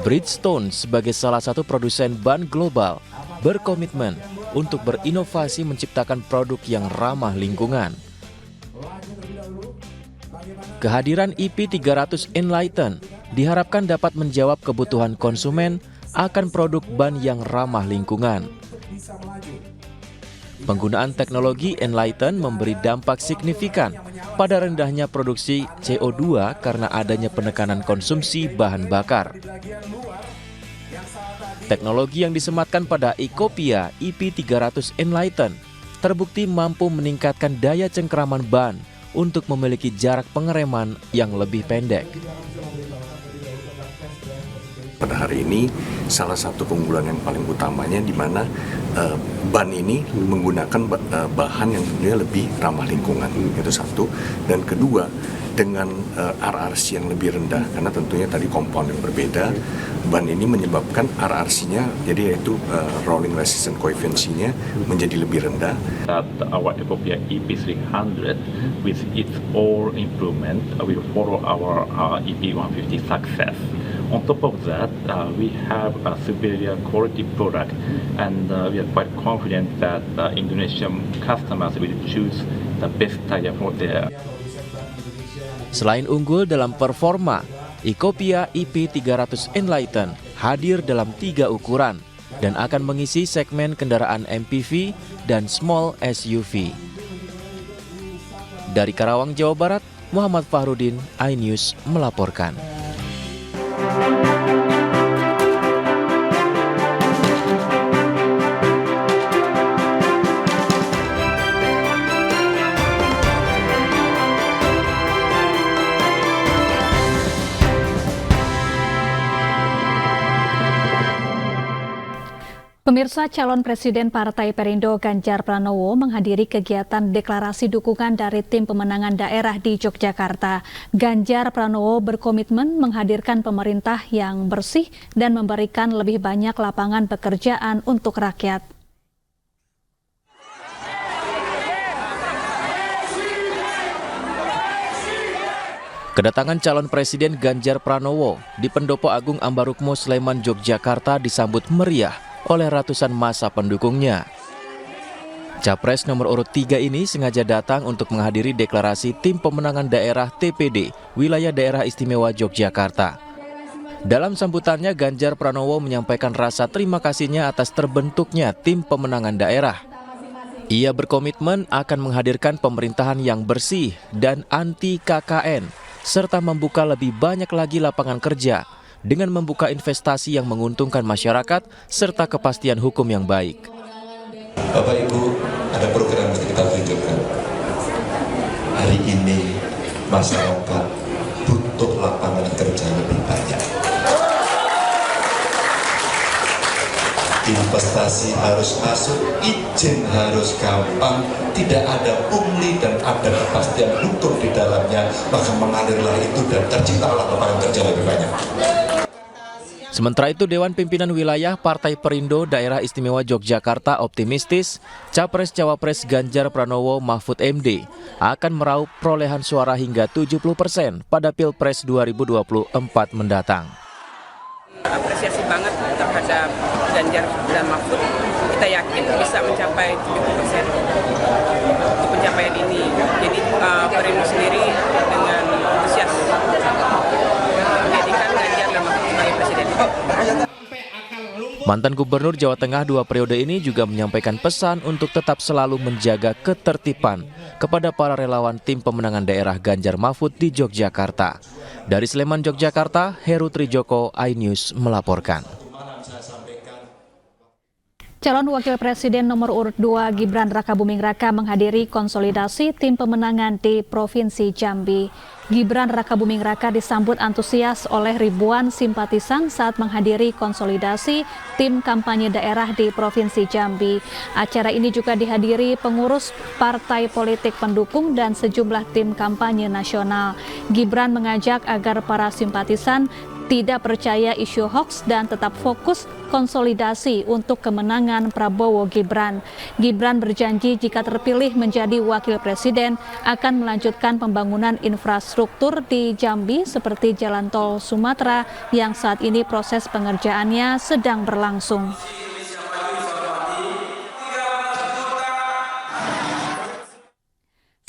Bridgestone sebagai salah satu produsen ban global berkomitmen untuk berinovasi menciptakan produk yang ramah lingkungan. Kehadiran EP300 Enlighten diharapkan dapat menjawab kebutuhan konsumen akan produk ban yang ramah lingkungan. Penggunaan teknologi Enlighten memberi dampak signifikan pada rendahnya produksi CO2 karena adanya penekanan konsumsi bahan bakar. Teknologi yang disematkan pada Ecopia EP300 Enlighten terbukti mampu meningkatkan daya cengkraman ban untuk memiliki jarak pengereman yang lebih pendek. Pada hari ini salah satu keunggulan yang paling utamanya di mana ban ini menggunakan bahan yang tentunya lebih ramah lingkungan, itu satu. Dan kedua, dengan RRC yang lebih rendah, karena tentunya tadi komponen berbeda, ban ini menyebabkan RRC-nya, jadi yaitu rolling resistance coefficient-nya menjadi lebih rendah. Our Ecopia EP300 with its all improvement will follow our EP150 success. On top of that, we have a superior quality product, and we are quite confident that Indonesian customers will choose the best tire for their. Selain unggul dalam performa, Ecopia EP300 Enlighten hadir dalam 3 ukuran dan akan mengisi segmen kendaraan MPV dan small SUV. Dari Karawang, Jawa Barat, Muhammad Fahrudin, iNews melaporkan. Pemirsa, calon Presiden Partai Perindo Ganjar Pranowo menghadiri kegiatan deklarasi dukungan dari tim pemenangan daerah di Yogyakarta. Ganjar Pranowo berkomitmen menghadirkan pemerintah yang bersih dan memberikan lebih banyak lapangan pekerjaan untuk rakyat. Kedatangan calon Presiden Ganjar Pranowo di Pendopo Agung Ambarukmo Sleman, Yogyakarta disambut meriah oleh ratusan massa pendukungnya. Capres nomor urut 3 ini sengaja datang untuk menghadiri deklarasi tim pemenangan daerah TPD, Wilayah Daerah Istimewa Yogyakarta. Dalam sambutannya, Ganjar Pranowo menyampaikan rasa terima kasihnya atas terbentuknya tim pemenangan daerah. Ia berkomitmen akan menghadirkan pemerintahan yang bersih dan anti KKN, serta membuka lebih banyak lagi lapangan kerja dengan membuka investasi yang menguntungkan masyarakat serta kepastian hukum yang baik. Bapak Ibu, ada program yang kita tunjukkan. Hari ini masyarakat butuh lapangan kerja lebih banyak. Investasi harus masuk, izin harus gampang, tidak ada pungli dan ada kepastian hukum di dalamnya, maka mengalirlah itu dan terciptalah lapangan kerja lebih banyak. Sementara itu, Dewan Pimpinan Wilayah Partai Perindo Daerah Istimewa Yogyakarta optimistis Capres Cawapres Ganjar Pranowo Mahfud MD akan meraup perolehan suara hingga 70% pada Pilpres 2024 mendatang. Apresiasi banget terhadap Ganjar dan Mahfud. Kita yakin bisa mencapai 70% untuk pencapaian ini. Jadi Perindo sendiri dengan antusias menjadikan Ganjar dan Mahfud sebagai presiden. Mantan Gubernur Jawa Tengah 2 periode ini juga menyampaikan pesan untuk tetap selalu menjaga ketertiban kepada para relawan tim pemenangan daerah Ganjar Mahfud di Yogyakarta. Dari Sleman, Yogyakarta, Heru Trijoko, iNews melaporkan. Calon Wakil Presiden nomor urut 2 Gibran Rakabuming Raka menghadiri konsolidasi tim pemenangan di Provinsi Jambi. Gibran Rakabuming Raka disambut antusias oleh ribuan simpatisan saat menghadiri konsolidasi tim kampanye daerah di Provinsi Jambi. Acara ini juga dihadiri pengurus partai politik pendukung dan sejumlah tim kampanye nasional. Gibran mengajak agar para simpatisan tidak percaya isu hoaks dan tetap fokus konsolidasi untuk kemenangan Prabowo Gibran. Gibran berjanji jika terpilih menjadi wakil presiden akan melanjutkan pembangunan infrastruktur di Jambi seperti jalan tol Sumatera yang saat ini proses pengerjaannya sedang berlangsung.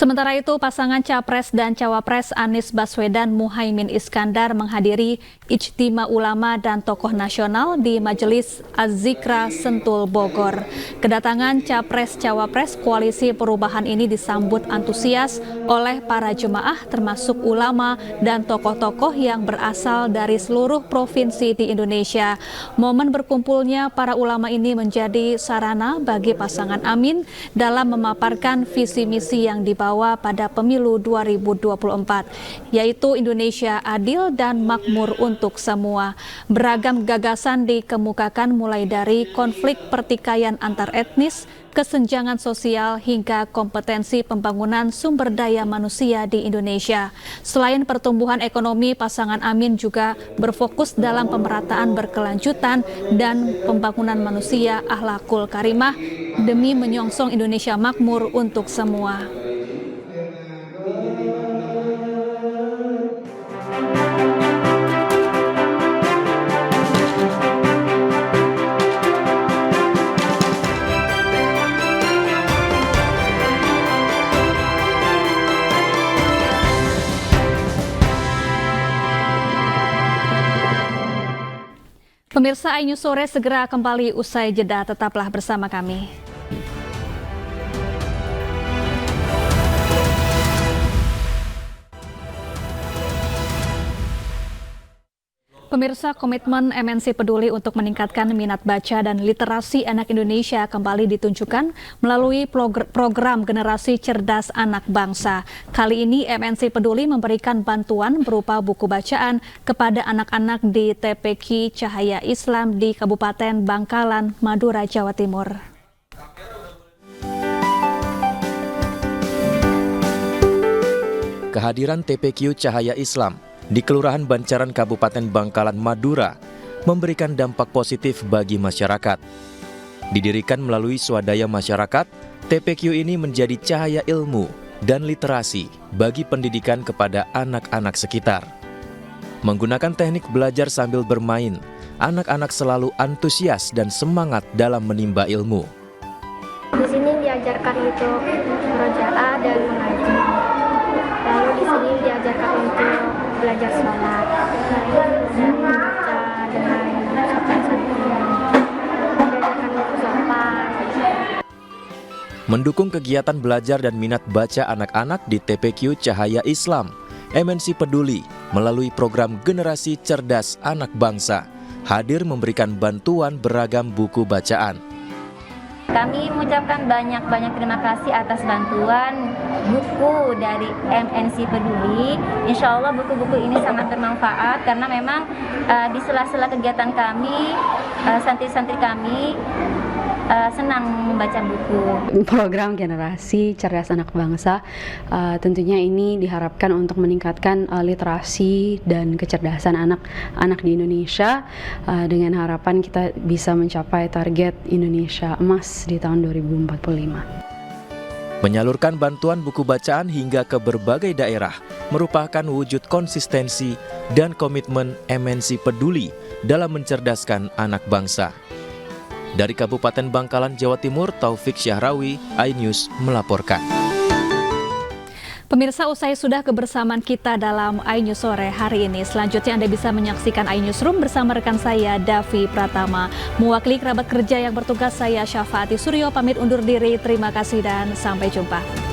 Sementara itu, pasangan Capres dan Cawapres Anies Baswedan Muhaimin Iskandar menghadiri Ijtima Ulama dan tokoh nasional di Majelis Az-Zikra Sentul Bogor. Kedatangan Capres-Cawapres Koalisi Perubahan ini disambut antusias oleh para jemaah termasuk ulama dan tokoh-tokoh yang berasal dari seluruh provinsi di Indonesia. Momen berkumpulnya para ulama ini menjadi sarana bagi pasangan Amin dalam memaparkan visi misi yang dibawa pada pemilu 2024, yaitu Indonesia adil dan makmur untuk semua. Beragam gagasan dikemukakan mulai dari konflik pertikaian antar etnis, kesenjangan sosial hingga kompetensi pembangunan sumber daya manusia di Indonesia. Selain pertumbuhan ekonomi, pasangan Amin juga berfokus dalam pemerataan berkelanjutan dan pembangunan manusia akhlakul karimah demi menyongsong Indonesia makmur untuk semua. Pemirsa iNews Sore segera kembali usai jeda, tetaplah bersama kami. Pemirsa, komitmen MNC Peduli untuk meningkatkan minat baca dan literasi anak Indonesia kembali ditunjukkan melalui program Generasi Cerdas Anak Bangsa. Kali ini MNC Peduli memberikan bantuan berupa buku bacaan kepada anak-anak di TPQ Cahaya Islam di Kabupaten Bangkalan, Madura, Jawa Timur. Kehadiran TPQ Cahaya Islam di Kelurahan Bancaran Kabupaten Bangkalan, Madura memberikan dampak positif bagi masyarakat. Didirikan melalui swadaya masyarakat, TPQ ini menjadi cahaya ilmu dan literasi bagi pendidikan kepada anak-anak sekitar. Menggunakan teknik belajar sambil bermain, anak-anak selalu antusias dan semangat dalam menimba ilmu. Di sini diajarkan untuk murojaah dan mengaji. Lalu di sini diajarkan untuk belajar sholat dan membaca dengan sopan santun, diajarkan untuk sopan. Mendukung kegiatan belajar dan minat baca anak-anak di TPQ Cahaya Islam, MNC Peduli melalui program Generasi Cerdas Anak Bangsa hadir memberikan bantuan beragam buku bacaan. Kami mengucapkan banyak-banyak terima kasih atas bantuan buku dari MNC Peduli. Insya Allah buku-buku ini sangat bermanfaat karena memang di sela-sela kegiatan kami, santri-santri kami senang membaca buku. Program Generasi Cerdas Anak Bangsa tentunya ini diharapkan untuk meningkatkan literasi dan kecerdasan anak-anak di Indonesia dengan harapan kita bisa mencapai target Indonesia Emas di tahun 2045. Menyalurkan bantuan buku bacaan hingga ke berbagai daerah merupakan wujud konsistensi dan komitmen MNC Peduli dalam mencerdaskan anak bangsa. Dari Kabupaten Bangkalan, Jawa Timur, Taufik Syahrawi, iNews melaporkan. Pemirsa, usai sudah kebersamaan kita dalam iNews sore hari ini. Selanjutnya Anda bisa menyaksikan iNewsroom bersama rekan saya, Davi Pratama. Mewakili kerabat kerja yang bertugas, saya Syafaati Suryo pamit undur diri. Terima kasih dan sampai jumpa.